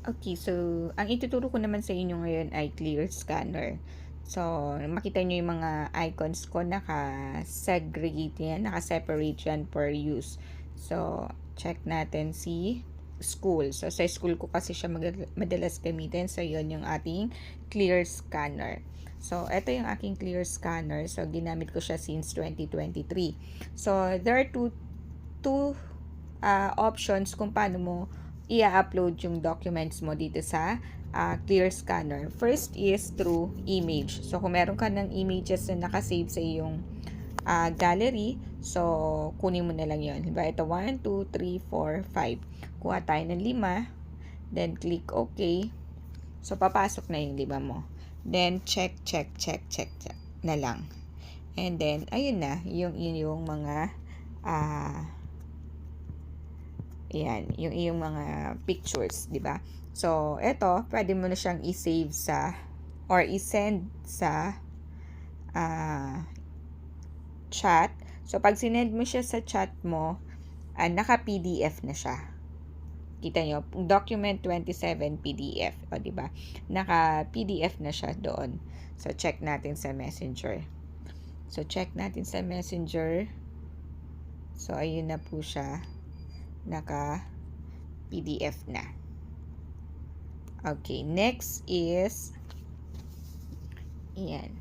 Okay, so ang ituturo ko naman sa inyo ngayon ay Clear Scanner. So, makita nyo yung mga icons ko, naka-segregate yan, naka-separate yan per use. So, check natin si school. So, sa school ko kasi siya madalas gamitin. So, yun yung ating Clear Scanner. So, ito yung aking Clear Scanner. So, ginamit ko siya since 2023. So, there are two options kung paano mo i-upload yung documents mo dito sa Clear Scanner. First is through image. So, kung meron ka ng images na nakasave sa iyong gallery, so, kunin mo na lang yun. Diba? Ito, 1, 2, 3, 4, 5. Kuha tayo ng 5. Then, click OK. So, papasok na yung 5 mo. Then, check na lang. And then, ayun na, yung mga Ayan, yung iyong mga pictures, di ba? So, eto, pwede mo na siyang i-save sa or i-send sa chat. So, pag sinend mo siya sa chat mo, naka-PDF na siya. Kita nyo, document 27 PDF, o di ba? Naka-PDF na siya doon. So, check natin sa Messenger. So, check natin sa Messenger. So, ayun na po siya. Naka-PDF na. Okay, next is ayan.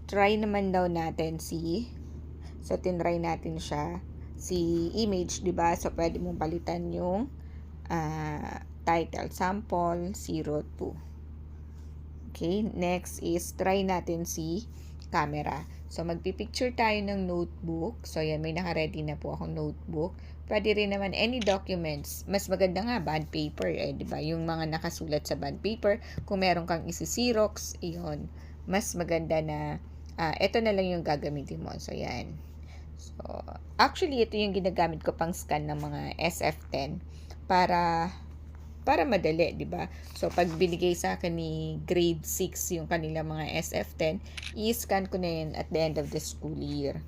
Try naman daw natin so tinry natin siya si image, 'di ba? So pwede mong palitan yung title, sample 02. Okay, next is try natin si camera. So, magpipicture tayo ng notebook. So, yan, may naka-ready na po akong notebook. Pwede rin naman any documents. Mas maganda nga, bond paper, di ba? Yung mga nakasulat sa bond paper. Kung meron kang isi-xerox, iyon. Mas maganda na, ito na lang yung gagamitin mo. So, yan. So, actually, ito yung ginagamit ko pang scan ng mga SF10 para madali, 'di ba? So pag binigay sa akin ni grade 6 yung kanila mga SF10, i-scan ko na yun at the end of the school year.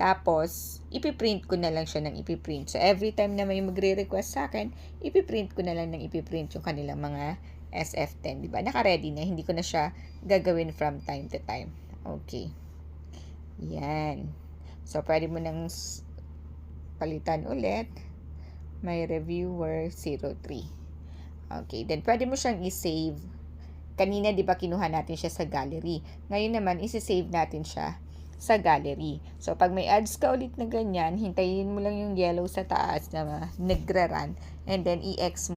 Tapos, ipiprint ko na lang siya ng ipiprint. So, every time na may magre-request sa akin, ipiprint ko na lang ng ipiprint yung kanilang mga SF10, di ba? Naka-ready na, hindi ko na siya gagawin from time to time. Okay. Yan. So, pwede mo nang palitan ulit. May reviewer 03. Okay, then pwede mo siyang i-save. Kanina, di ba, kinuha natin siya sa gallery. Ngayon naman, isi-save natin siya sa gallery. So, pag may ads ka ulit na ganyan, hintayin mo lang yung yellow sa taas na nagra-run and then i-X mo